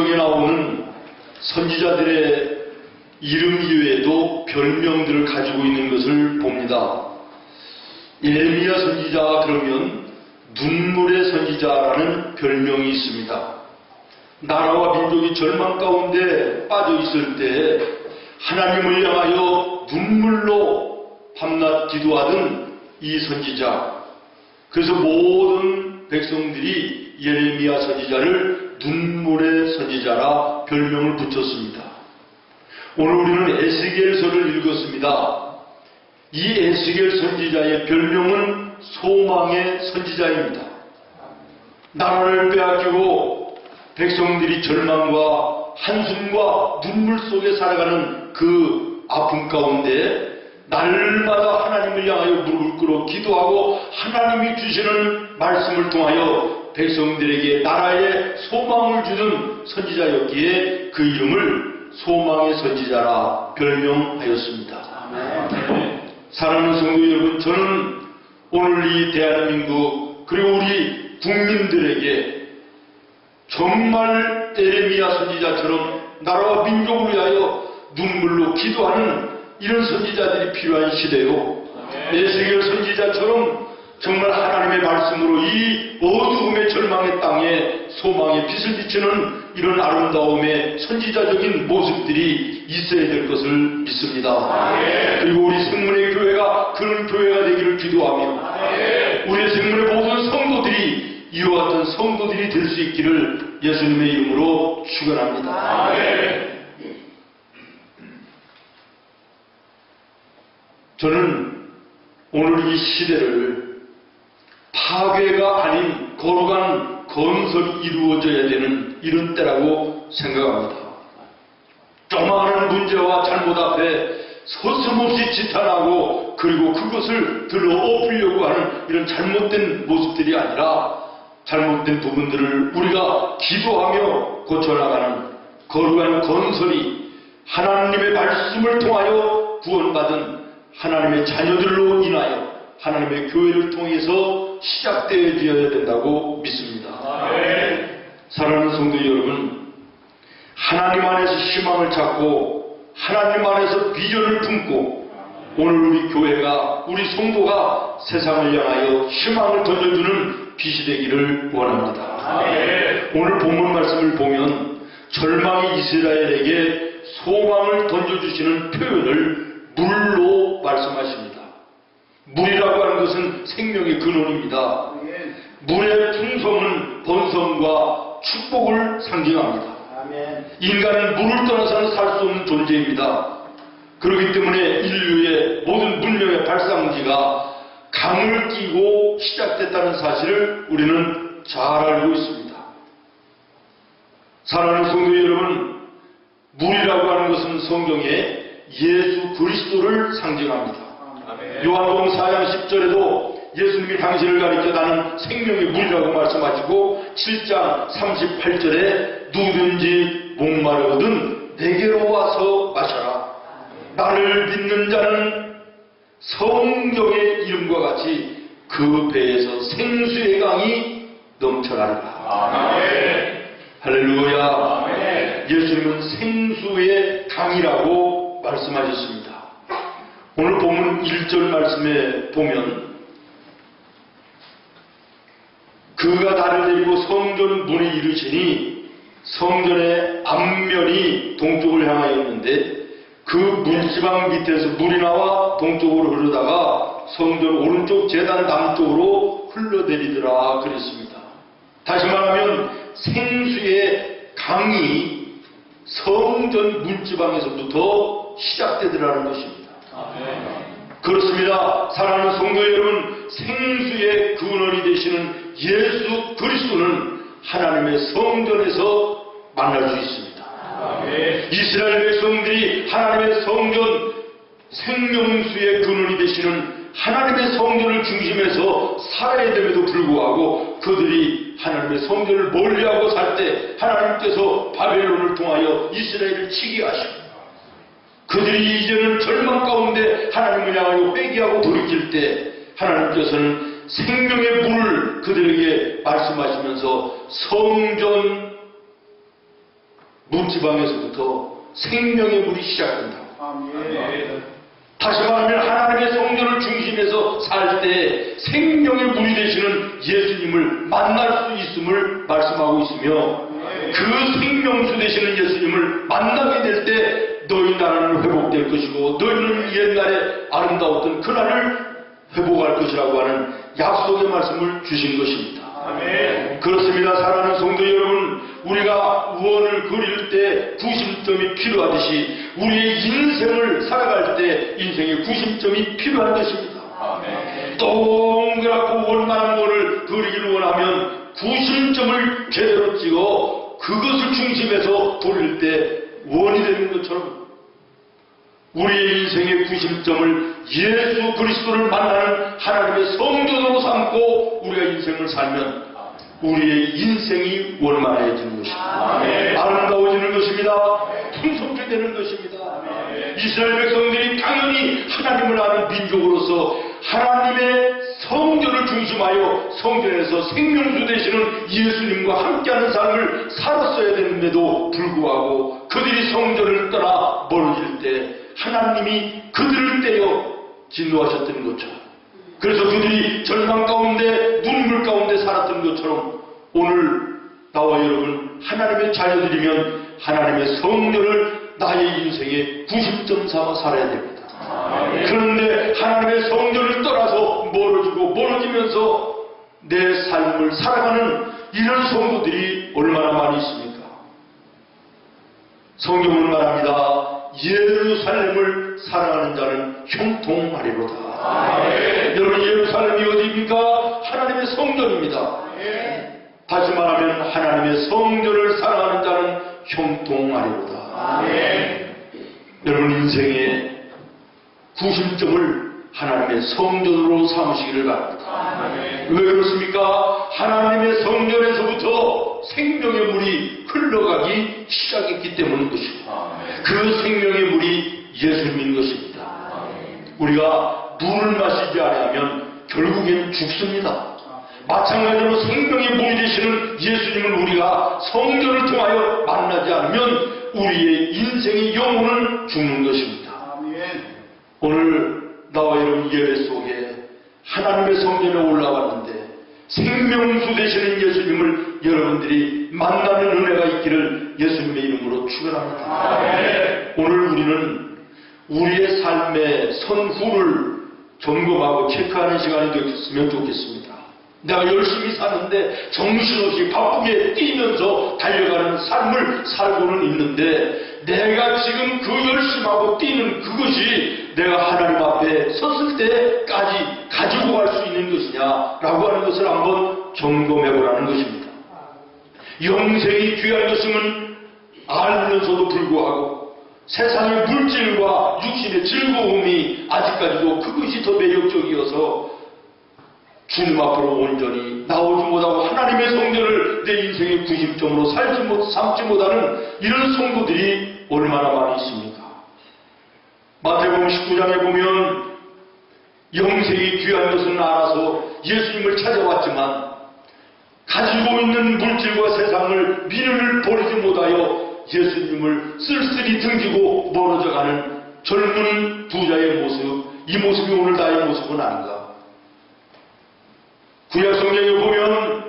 성경에 나오는 선지자들의 이름 이외에도 별명들을 가지고 있는 것을 봅니다. 예레미야 선지자 그러면 눈물의 선지자라는 별명이 있습니다. 나라와 민족이 절망 가운데 빠져 있을 때 하나님을 향하여 눈물로 밤낮 기도하던 이 선지자, 그래서 모든 백성들이 예레미야 선지자를 눈물의 선지자라 별명을 붙였습니다. 오늘 우리는 에스겔서를 읽었습니다. 이 에스겔 선지자의 별명은 소망의 선지자입니다. 나라를 빼앗기고 백성들이 절망과 한숨과 눈물 속에 살아가는 그 아픔 가운데 날마다 하나님을 향하여 무릎을 꿇어 기도하고 하나님이 주시는 말씀을 통하여 백성들에게 나라의 소망을 주는 선지자였기에 그 이름을 소망의 선지자라 별명하였습니다. 사랑하는 성도 여러분, 저는 오늘 이 대한민국 그리고 우리 국민들에게 정말 예레미야 선지자처럼 나라와 민족을 위하여 눈물로 기도하는 이런 선지자들이 필요한 시대요. 에스겔 선지자처럼 정말 하나님의 말씀으로 이 어두움의 절망의 땅에 소망의 빛을 비추는 이런 아름다움의 선지자적인 모습들이 있어야 될 것을 믿습니다. 그리고 우리 생문의 교회가 그런 교회가 되기를 기도하며 우리 생문의 모든 성도들이 이와 같은 성도들이 될 수 있기를 예수님의 이름으로 축원합니다. 저는 오늘 이 시대를 파괴가 아닌 거룩한 건설이 이루어져야 되는 이런 때라고 생각합니다. 조그마한 문제와 잘못 앞에 서슴없이 지탄하고 그리고 그것을 들어 엎으려고 하는 이런 잘못된 모습들이 아니라 잘못된 부분들을 우리가 기도하며 고쳐나가는 거룩한 건설이 하나님의 말씀을 통하여 구원받은 하나님의 자녀들로 인하여 하나님의 교회를 통해서 시작되어야 된다고 믿습니다. 사랑하는 성도 여러분, 하나님 안에서 희망을 찾고 하나님 안에서 비전을 품고 오늘 우리 교회가 우리 성도가 세상을 향하여 희망을 던져주는 빛이 되기를 원합니다. 오늘 본문 말씀을 보면 절망의 이스라엘에게 소망을 던져주시는 표현을 물로 말씀하십니다. 물이라고 하는 것은 생명의 근원입니다. 물의 풍성은 번성과 축복을 상징합니다. 인간은 물을 떠나서는 살 수 없는 존재입니다. 그렇기 때문에 인류의 모든 문명의 발상지가 강을 끼고 시작됐다는 사실을 우리는 잘 알고 있습니다. 사랑하는 성도 여러분, 물이라고 하는 것은 성경에 예수 그리스도를 상징합니다. 요한복음 4장 10절에도 예수님이 당신을 가리켜 나는 생명의 물이라고 말씀하시고 7장 38절에 누구든지 목마르거든 내게로 와서 마셔라. 나를 믿는 자는 성경의 이름과 같이 그 배에서 생수의 강이 넘쳐나리라. 할렐루야. 예수님은 생수의 강이라고 말씀하셨습니다. 오늘 본문 1절 말씀에 보면 그가 나를 데리고 성전 문에 이르시니 성전의 앞면이 동쪽을 향하였는데 그 문지방 밑에서 물이 나와 동쪽으로 흐르다가 성전 오른쪽 제단 남쪽으로 흘러내리더라 그랬습니다. 다시 말하면 생수의 강이 성전 문지방에서부터 시작되더라는 것입니다. 그렇습니다. 사랑하는 성도 여러분, 생수의 근원이 되시는 예수 그리스도는 하나님의 성전에서 만날 수 있습니다. 이스라엘 백성들이 하나님의 성전 생명수의 근원이 되시는 하나님의 성전을 중심에서 살아야 됨에도 불구하고 그들이 하나님의 성전을 멀리하고 살 때 하나님께서 바벨론을 통하여 이스라엘을 치게 하시고 그들이 이제는 절망 가운데 하나님을 향하여 회개하고 돌이킬 때 하나님께서는 생명의 물을 그들에게 말씀하시면서 성전 문지방에서부터 생명의 물이 시작된다. 다시 말하면 하나님의 성전을 중심에서 살 때 생명의 물이 되시는 예수님을 만날 수 있음을 말씀하고 있으며, 그 생명수 되시는 예수님을 만나게 될 때 너희 나라는 회복될 것이고 너희는 옛날에 아름다웠던 그 날을 회복할 것이라고 하는 약속의 말씀을 주신 것입니다. 아멘. 그렇습니다. 사랑하는 성도 여러분, 우리가 원을 그릴 때 구심점이 필요하듯이 우리의 인생을 살아갈 때 인생의 구심점이 필요한 것입니다. 아멘. 동그랗고 원만한 원을 그리기를 원하면 구심점을 제대로 찍어 그것을 중심에서 돌릴 때 원이 되는 것처럼 우리의 인생의 구심점을 예수 그리스도를 만나는 하나님의 성전으로 삼고 우리가 인생을 살면 우리의 인생이 원만해지는 것입니다. 아름다워지는 것입니다. 풍성케 되는 것입니다. 이스라엘 백성들이 당연히 하나님을 아는 민족으로서 하나님의 성전을 중심하여 성전에서 생명수 되시는 예수님과 함께하는 삶을 살았어야 되는데도 불구하고 그들이 성전을 떠나 멀어질 때 하나님이 그들을 떼어 진노하셨던 것처럼, 그래서 그들이 절망 가운데 눈물 가운데 살았던 것처럼 오늘 나와 여러분 하나님의 자녀들이면 하나님의 성전을 나의 인생의 90점 삼아 살아야 됩니다. 그런데 하나님의 성전을 떠나서 멀어지면서 내 삶을 살아가는 이런 성도들이 얼마나 많이 있습니까? 성경은 말합니다. 예루살렘을 사랑하는 자는 형통하리로다. 여러분, 예루살렘이 어디입니까? 하나님의 성전입니다. 다시 말하면 하나님의 성전을 사랑하는 자는 형통하리로다. 여러분, 인생의 구심점을 하나님의 성전으로 삼으시기를 바랍니다. 왜 그렇습니까? 하나님의 성전에서부터 생명의 물이 흘러가기 시작했기 때문인 것입니다. 그 생명의 물이 예수님인 것입니다. 우리가 물을 마시지 않으면 결국엔 죽습니다. 마찬가지로 생명의 물이 되시는 예수님을 우리가 성전을 통하여 만나지 않으면 우리의 인생의 영혼은 죽는 것입니다. 오늘 나와 여러분 예배 속에 하나님의 성전에 올라왔는데 생명수 되시는 예수님을 여러분들이 만나는 은혜가 있기를 예수님의 이름으로 축원합니다. 오늘 우리는 우리의 삶의 선후를 점검하고 체크하는 시간이 되었으면 좋겠습니다. 내가 열심히 사는데 정신없이 바쁘게 뛰면서 달려가는 삶을 살고는 있는데 내가 지금 그 열심하고 뛰는 그것이 내가 하나님 앞에 섰을 때까지 가지고 갈 수 있는 것이냐라고 하는 것을 한번 점검해 보라는 것입니다. 영생이 귀한 것임은 알면서도 불구하고 세상의 물질과 육신의 즐거움이 아직까지도 그것이 더 매력적이어서 주님 앞으로 온전히 나오지 못하고 하나님의 성전을 내 인생의 구심점으로 삼지 못하는 이런 성도들이 얼마나 많이 있습니까? 마태복음 19장에 보면 영생이 귀한 것은 알아서 예수님을 찾아왔지만 가지고 있는 물질과 세상을 미련을 버리지 못하여 예수님을 쓸쓸히 등지고 멀어져가는 젊은 부자의 모습, 이 모습이 오늘 나의 모습은 아닌가? 구약성경에 보면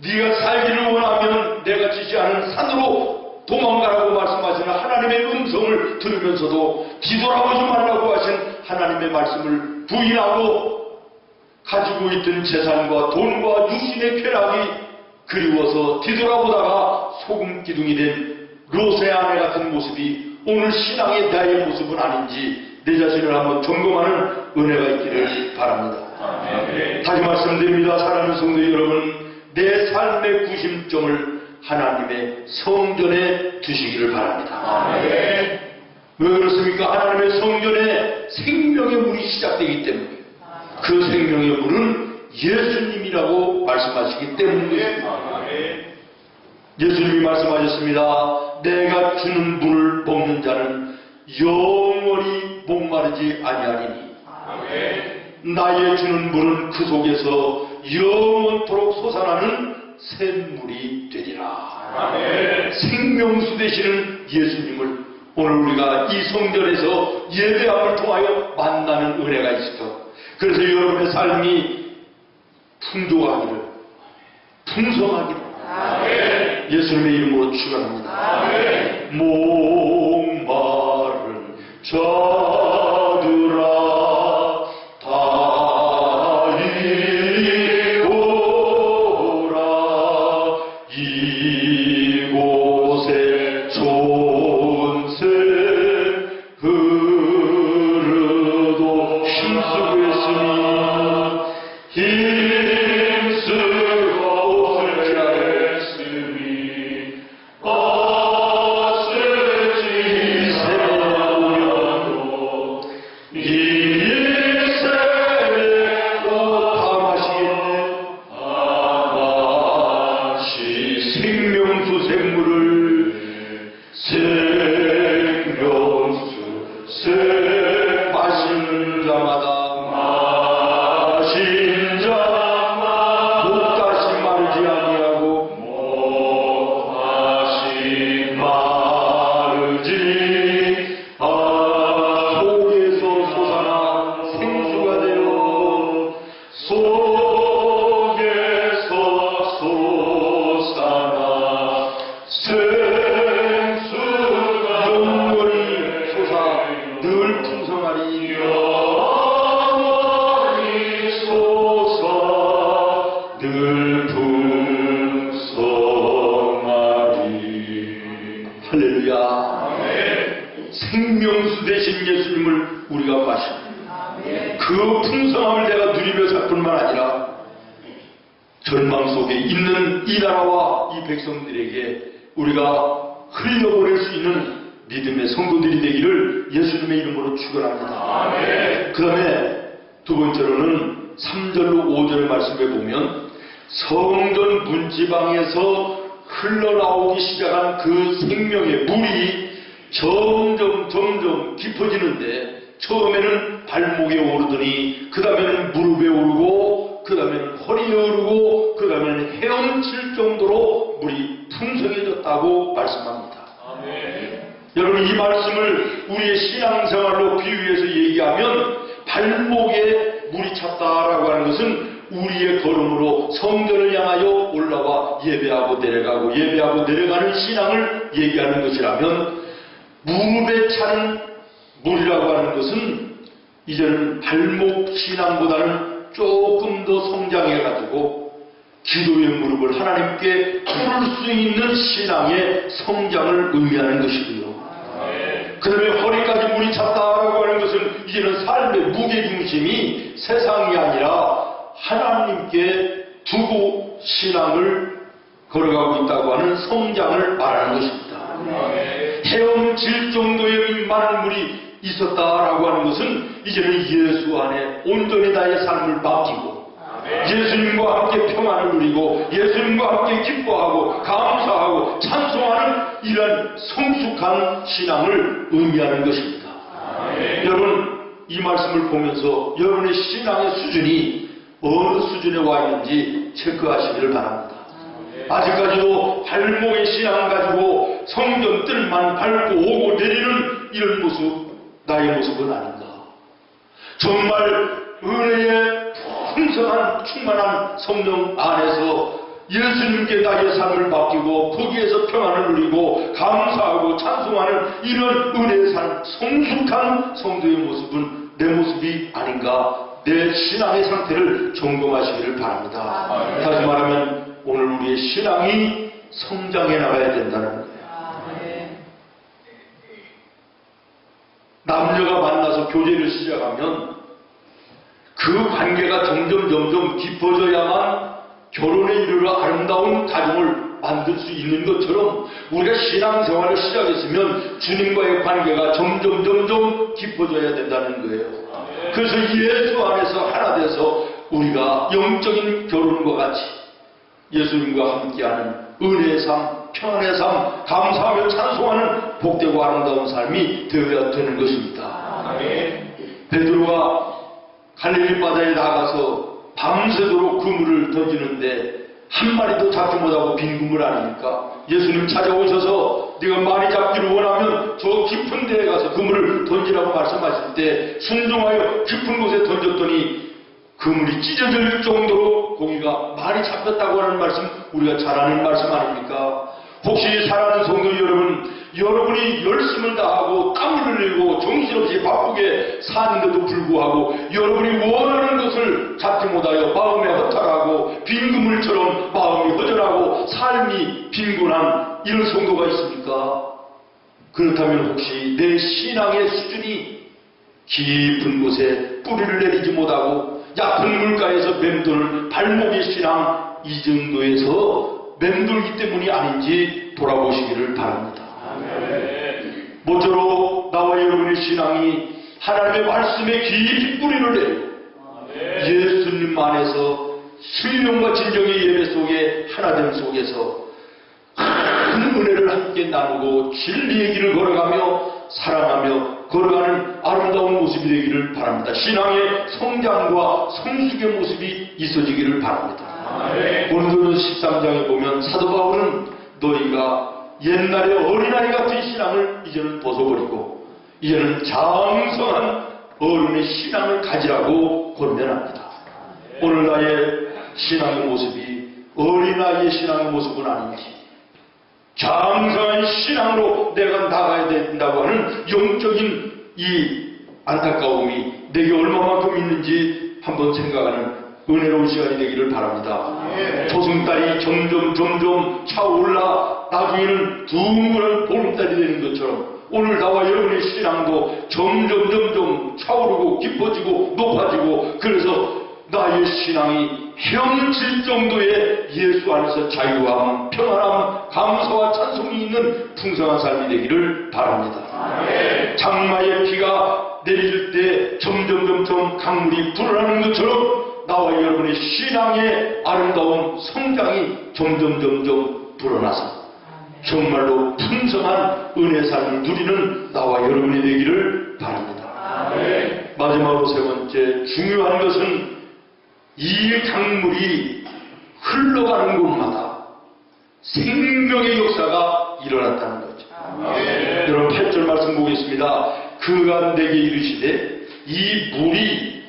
네가 살기를 원하면 내가 지시하는 산으로 도망가라고 말씀하시는 하나님의 음성을 들으면서도 뒤돌아오지 말라고 하신 하나님의 말씀을 부인하고 가지고 있던 재산과 돈과 육신의 쾌락이 그리워서 뒤돌아보다가 소금 기둥이 된 롯의 아내 같은 모습이 오늘 신앙의 나의 모습은 아닌지 내 자신을 한번 점검하는 은혜가 있기를 바랍니다. 다시 말씀드립니다. 사랑하는 성도 여러분, 내 삶의 구심점을 하나님의 성전에 두시기를 바랍니다. 왜 그렇습니까? 하나님의 성전에 생명의 물이 시작되기 때문에 그 생명의 물은 예수님이라고 말씀하시기 때문입니다. 예수님이 말씀하셨습니다. 내가 주는 물을 먹는 자는 영원히 목마르지 아니하리니 나의 주는 물은 그 속에서 영원토록 솟아나는 샘물이 되리라. 생명수 되시는 예수님을 오늘 우리가 이 성전에서 예배함을 통하여 만나는 은혜가 있어. 그래서 여러분의 삶이 풍족하기를, 풍성하기를 예수님의 이름으로 축원합니다. 목마른 자들아 다 이리오라. 이곳에 좋은 샘 흐르도 힘쓰고 있으니 힘쓰고 했으니 어슬지 세우려도 이 샘에 다 마시겠네. 생명수 샘물을 생명수 샘 마시는 자마다 마신 자마다 목다시 마르지 아니하고 목다시 마르지 속에서 솟아나 생수가 되어 속에서 솟아나 생수가 영원히 솟아 늘 풍성하리. 영원히 솟아 늘 풍성하리. 할렐루야. 생명수 되신 예수님을 우리가 마십니다. 그 풍성함을 내가 누리며 살 뿐만 아니라 절망 속에 있는 이 나라와 이 백성들에게 우리가 흘려보낼 수 있는 믿음의 성도들이 되기를 예수님의 이름으로 축원합니다. 그 다음에 두 번째로는 3절로 5절 말씀에 보면 성전 문지방에서 흘러나오기 시작한 그 생명의 물이 점점 깊어지는데 처음에는 발목에 오르더니 그 다음에는 무릎에 오르고 그 다음에는 허리에 오르고 그 다음에는 헤엄칠 정도로 물이 풍성해졌다고 말씀합니다. 여러분, 이 말씀을 우리의 신앙생활로 비유해서 얘기하면 발목에 물이 찼다라고 하는 것은 우리의 걸음으로 성전을 향하여 올라와 예배하고 내려가는 신앙을 얘기하는 것이라면, 무릎에 차는 물이라고 하는 것은 이제는 발목 신앙보다는 조금 더 성장해가지고 기도의 무릎을 하나님께 꿇을 수 있는 신앙의 성장을 의미하는 것이고요. 그 다음에 허리까지 물이 찼다라고 하는 것은 이제는 삶의 무게중심이 세상이 아니라 하나님께 두고 신앙을 걸어가고 있다고 하는 성장을 말하는 것입니다. 헤엄칠 정도의 많은 물이 있었다라고 하는 것은 이제는 예수 안에 온전히 나의 삶을 맡기고 예수님과 함께 평안을 누리고 예수님과 함께 기뻐하고 감사하고 찬송하는 이런 성숙한 신앙을 의미하는 것입니다. 여러분, 이 말씀을 보면서 여러분의 신앙의 수준이 어느 수준에 와 있는지 체크하시기를 바랍니다. 아직까지도 발목의 신앙을 가지고 성전 뜰만 밟고 오고 내리는 이런 모습, 나의 모습은 아닌가. 정말 은혜의 풍성한 충만한 성령 안에서 예수님께 나의 삶을 맡기고 거기에서 평안을 누리고 감사하고 찬송하는 이런 은혜의 삶, 성숙한 성도의 모습은 내 모습이 아닌가. 내 신앙의 상태를 점검하시기를 바랍니다. 다시 말하면 오늘 우리의 신앙이 성장해 나가야 된다는 거예요. 남녀가 만나서 교제를 시작하면 그 관계가 점점 깊어져야만 결혼에 이르러 아름다운 가정을 만들 수 있는 것처럼 우리가 신앙생활을 시작했으면 주님과의 관계가 점점 깊어져야 된다는 거예요. 그래서 예수 안에서 하나 돼서 우리가 영적인 결혼과 같이 예수님과 함께하는 은혜의 삶, 평안의 삶, 감사하며 찬송하는 복되고 아름다운 삶이 되어야 되는 것입니다. 베드로가 갈릴리 바다에 나가서 밤새도록 그물을 던지는데 한 마리도 잡지 못하고 빈 그물 아닙니까? 예수님 찾아오셔서 네가 많이 잡기를 원하면 저 깊은 데에 가서 그물을 던지라고 말씀하실 때 순종하여 깊은 곳에 던졌더니 그물이 찢어질 정도로 고기가 많이 잡혔다고 하는 말씀, 우리가 잘 아는 말씀 아닙니까? 혹시 사랑하는 성도 여러분, 여러분이 열심을 다하고 땀을 흘리고 정신없이 바쁘게 사는데도 불구하고 여러분이 원하는 것을 잡지 못하여 마음에 허탈하고 빈 그물처럼 마음이 허전하고 삶이 빈곤한 이런 성도가 있습니까? 그렇다면 혹시 내 신앙의 수준이 깊은 곳에 뿌리를 내리지 못하고 얕은 물가에서 맴도는 발목의 신앙 이 정도에서 맴돌기 때문이 아닌지 돌아보시기를 바랍니다. 모쪼록 나와 여러분의 신앙이 하나님의 말씀에 깊이 뿌리를 내고 예수님 안에서 신령과 진정의 예배 속에 하나됨 속에서 큰 은혜를 함께 나누고 진리의 길을 걸어가며 사랑하며 걸어가는 아름다운 모습이 되기를 바랍니다. 신앙의 성장과 성숙의 모습이 있어지기를 바랍니다. 고린도전서 13장에 보면 사도 바울은 너희가 옛날에 어린아이 같은 신앙을 이제는 벗어버리고 이제는 장성한 어른의 신앙을 가지라고 권면합니다. 오늘 나의 신앙의 모습이 어린아이의 신앙의 모습은 아닌지 장성한 신앙으로 내가 나가야 된다고 하는 영적인 이 안타까움이 내게 얼마만큼 있는지 한번 생각하는 은혜로운 시간이 되기를 바랍니다. 초승달이 점점 차올라 나중에는 둥그런 보름달이 되는 것처럼 오늘 나와 여러분의 신앙도 점점 차오르고 깊어지고 높아지고 그래서 나의 신앙이 헤엄칠 정도의 예수 안에서 자유함, 평안함, 감사와 찬송이 있는 풍성한 삶이 되기를 바랍니다. 장마의 비가 내릴 때 점점 강물이 불어나는 것처럼 나와 여러분의 신앙의 아름다운 성장이 점점 불어나서 정말로 풍성한 은혜의 삶을 누리는 나와 여러분이 되기를 바랍니다. 마지막으로 세 번째 중요한 것은 이 강물이 흘러가는 곳마다 생명의 역사가 일어났다는 거죠. 여러분 8절 말씀 보겠습니다. 그가 내게 이르시되 이 물이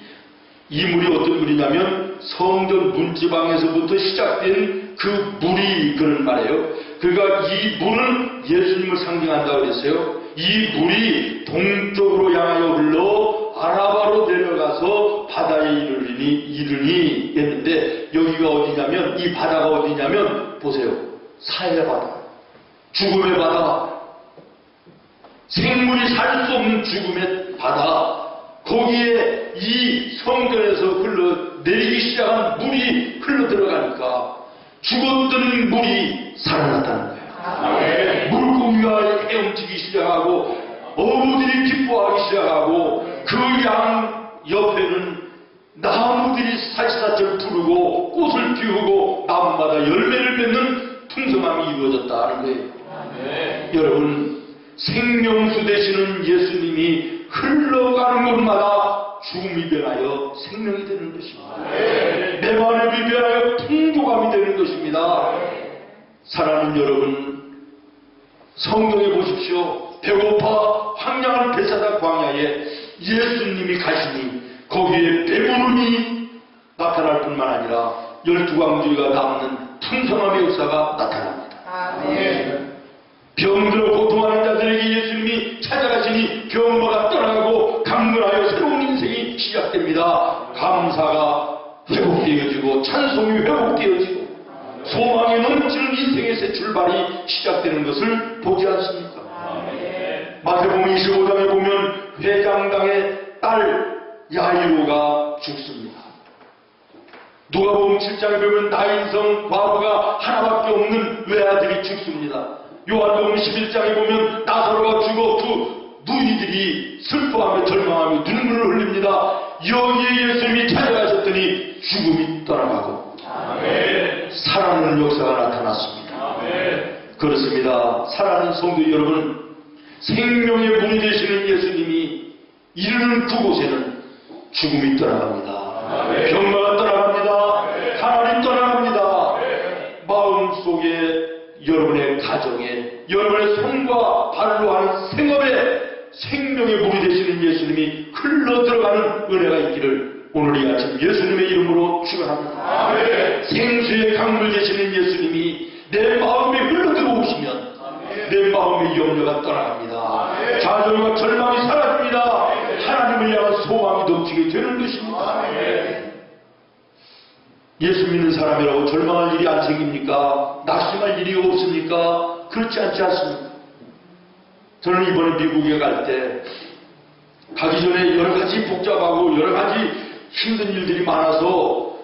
어떤 물이냐면 성전 문지방에서부터 시작된 그 물이 그런 말이에요. 그러니까 이 물은 예수님을 상징한다고 그랬어요. 이 물이 동쪽으로 향하여 흘러 아라바로 내려가서 바다에 이르니 했는데 여기가 어디냐면 이 바다가 어디냐면 보세요. 사해의 바다, 죽음의 바다, 생물이 살 수 없는 죽음의 바다, 거기에 이 성전에서 흘러내리기 시작한 물이 흘러들어가니까 죽었던 물이 살아났다는 거예요. 물고기가 헤엄치기 시작하고 어부들이 기뻐하기 시작하고 그 양 옆에는 나무들이 살사철 푸르고 꽃을 피우고 나무마다 열매를 맺는 풍성함이 이루어졌다는 거예요. 여러분 생명수 되시는 예수님이 흘러가는 곳마다 죽음이 변하여 생명이 되는 것입니다. 내 마음이 변하여 풍족함이 되는 것입니다. 사랑하는 여러분, 성경에 보십시오. 배고파 황량한 베사다 광야에 예수님이 가시니 거기에 배부름이 나타날 뿐만 아니라 12광주리가 남는 풍성함의 역사가 나타납니다. 병들어 고통하는 자들에게 예수님이 찾아가시니 병마가 떠나가고 강건하여 새로운 인생이 시작됩니다. 감사가 회복되어지고 찬송이 회복되어지고 소망이 넘치는 인생의 새 출발이 시작되는 것을 보지 않습니까? 마태복음 25장에 보면 회장당의 딸 야이로가 죽습니다. 누가복음 7장에 보면 나인성 과부가 하나밖에 없는 외아들이 죽습니다. 요한복음 11장에 보면 나사로가 죽어 두 누이들이 슬퍼하며 절망하며 눈물을 흘립니다. 여기에 예수님이 찾아가셨더니 죽음이 떠나가고 살아나는 역사가 나타났습니다. 그렇습니다. 사랑하는 성도 여러분, 생명의 문이 되시는 예수님이 이르는 그곳에는 죽음이 떠나갑니다. 병마가 떠나갑니다. 가난이 떠나갑니다. 여러분의 가정에, 여러분의 손과 발로 하는 생업에 생명의 물이 되시는 예수님이 흘러 들어가는 은혜가 있기를 오늘 이 아침 예수님의 이름으로 축원합니다. 생수의 강물 되시는 예수님이 내 마음에 흘러 들어오시면 내 마음의 염려가 떠나갑니다. 좌절과 절망이 사라집니다. 하나님을 향한 소망이 넘치게 되는 것입니다. 예수 믿는 사람이라고 절망할 일이 안 생깁니까? 낙심할 일이 없습니까? 그렇지 않지 않습니까? 저는 이번에 미국에 갈 때 가기 전에 여러 가지 복잡하고 여러 가지 힘든 일들이 많아서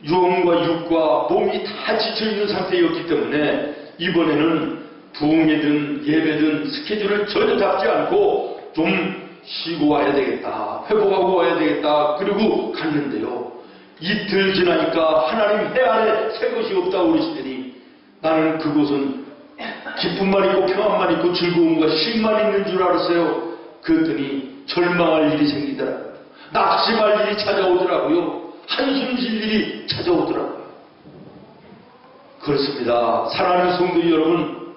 영과 육과 몸이 다 지쳐있는 상태였기 때문에 이번에는 부흥회든 예배든 스케줄을 전혀 잡지 않고 좀 쉬고 와야 되겠다, 회복하고 와야 되겠다, 그리고 갔는데요. 이틀 지나니까 하나님 해 안에 새 것이 없다고 그러시더니 나는 그곳은 기쁨만 있고 평안만 있고 즐거움과 쉼만 있는 줄 알았어요. 그랬더니 절망할 일이 생기더라고요. 낙심할 일이 찾아오더라고요. 한숨 쉴 일이 찾아오더라고요. 그렇습니다. 사랑하는 성도 여러분,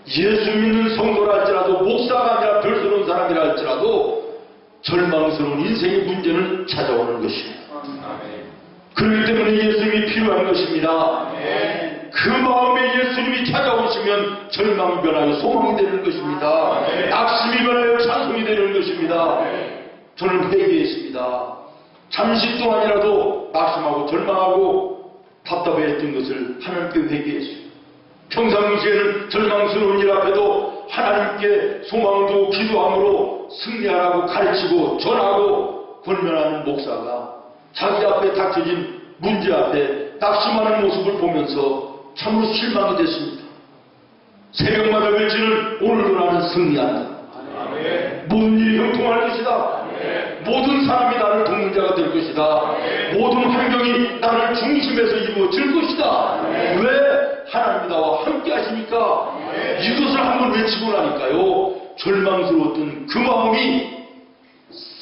예수 믿는 성도라 할지라도 목사가 아니라 별스러운 사람이라 할지라도 절망스러운 인생의 문제는 찾아오는 것이에요. 그렇기 때문에 예수님이 필요한 것입니다. 그 마음에 예수님이 찾아오시면 절망이 변하여 소망이 되는 것입니다. 낙심이 변하여 찬송이 되는 것입니다. 저는 회개했습니다. 잠시 동안이라도 낙심하고 절망하고 답답해했던 것을 하나님께 회개했어요. 평상시에는 절망스러운 일 앞에도 하나님께 소망도 기도함으로 승리하라고 가르치고 전하고 권면하는 목사가 자기 앞에 닥쳐진 문제 앞에 낙심하는 모습을 보면서 참으로 실망이 됐습니다. 새벽마다 외치는 오늘도 나는 승리한다. 모든 일이 형통할 것이다. 모든 사람이 나를 돕는 자가 될 것이다. 모든 환경이 나를 중심에서 이루어질 것이다. 왜? 하나님이 나와 함께 하시니까. 이것을 한번 외치고 나니까요, 절망스러웠던 그 마음이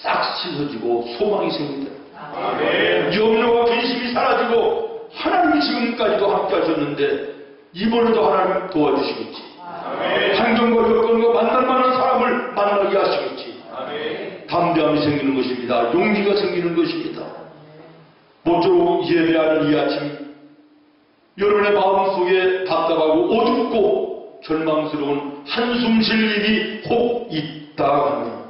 싹 씻어지고 소망이 생긴다. 염려와 근심이 사라지고 하나님이 지금까지도 함께 하셨는데 이번에도 하나님 도와주시겠지. 환경과 여건과 만날 만한 사람을 만나게 하시겠지. 담대함이 생기는 것입니다. 용기가 생기는 것입니다. 모쪼록 예배하는 이 아침 여러분의 마음속에 답답하고 어둡고 절망스러운 한숨 쉴 일이 혹 있다 하면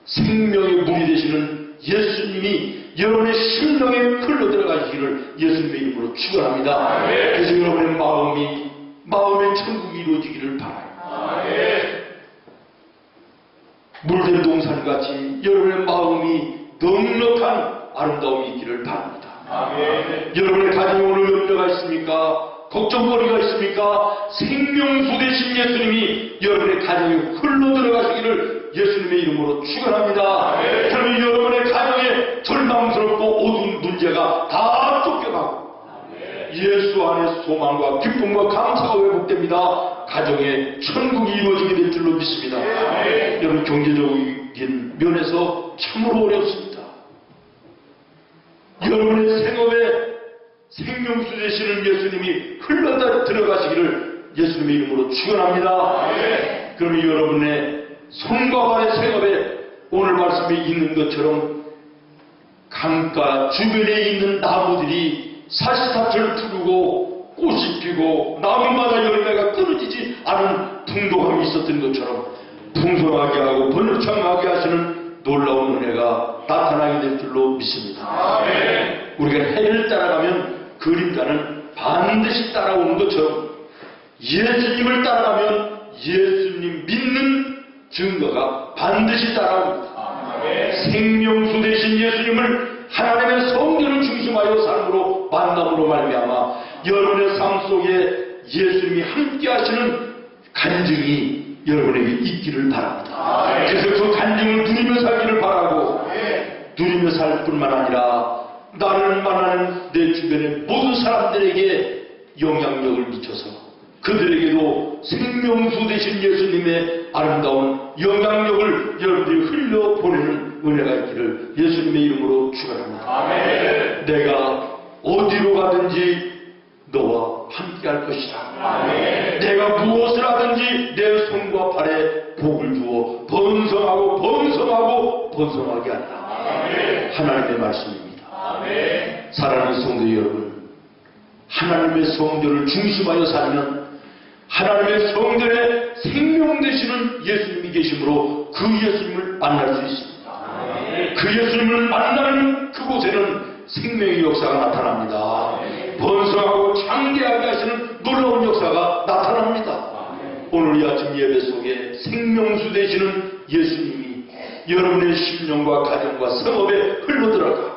생명의 물이 되시는 예수님이 여러분의 심령에 흘러들어가시기를 예수님의 이름으로 축원합니다. 그래서 여러분의 마음의 천국이 이루어지기를 바라요. 물된 동산같이 여러분의 마음이 넉넉한 아름다움이 있기를 바랍니다. 여러분의 가정에 오늘 염려가 있습니까? 걱정거리가 있습니까? 생명수 되신 예수님이 여러분의 가정에 흘러들어가시기를 예수님의 이름으로 축원합니다. 그러면 여러분의 가정에 절망스럽고 어두운 문제가 다 쫓겨가고 예수 안에 소망과 기쁨과 감사가 회복됩니다. 가정에 천국이 이루어지게 될 줄로 믿습니다. 여러분, 경제적인 면에서 참으로 어렵습니다. 여러분의 생업에 생명수 되시는 예수님이 흘러 들어가시기를 예수님의 이름으로 축원합니다. 그러면 여러분의 손과 발의 생업에 오늘 말씀에 있는 것처럼 강가 주변에 있는 나무들이 사시사철 푸르고 꽃이 피고 나무마다 열매가 끊어지지 않은 풍성함이 있었던 것처럼 풍성하게 하고 번창하게 하시는 놀라운 은혜가 나타나게 될 줄로 믿습니다. 우리가 해를 따라가면 그림자는 반드시 따라오는 것처럼 예수님을 따라가면 예수님 믿는 증거가 반드시 따라옵니다. 생명수 되신 예수님을 하나님의 성전을 중심하여 삶으로 만남으로 말미암아 여러분의 삶 속에 예수님이 함께 하시는 간증이 여러분에게 있기를 바랍니다. 그래서 그 간증을 누리며 살기를 바라고 누리며 살 뿐만 아니라 나를 만나는 내 주변의 모든 사람들에게 영향력을 미쳐서 그들에게도 생명수 되신 예수님의 아름다운 영향력을 여러분들이 흘려보내는 은혜가 있기를 예수님의 이름으로 축원합니다. 내가 어디로 가든지 너와 함께 할 것이다. 내가 무엇을 하든지 내 손과 발에 복을 주어 번성하고 번성하고 번성하게 한다. 하나님의 말씀입니다. 사랑하는 성도 여러분, 하나님의 성전을 중심하여 살면 하나님의 성전에 생명 되시는 예수님이 계시므로 그 예수님을 만날 수 있습니다. 그 예수님을 만나는 그곳에는 생명의 역사가 나타납니다. 번성하고 장대하게 하시는 놀라운 역사가 나타납니다. 오늘 이 아침 예배 속에 생명수 되시는 예수님이 여러분의 심령과 가정과 성업에 흘러들어가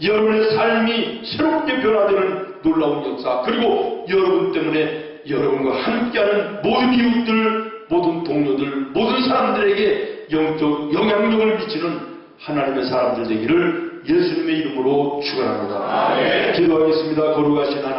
여러분의 삶이 새롭게 변화되는 놀라운 역사, 그리고 여러분 때문에 여러분과 함께하는 모든 이웃들, 모든 동료들, 모든 사람들에게 영적 영향력을 미치는 하나님의 사람들 되기를 예수님의 이름으로 축원합니다. 기도하겠습니다. 거룩하신 하나님,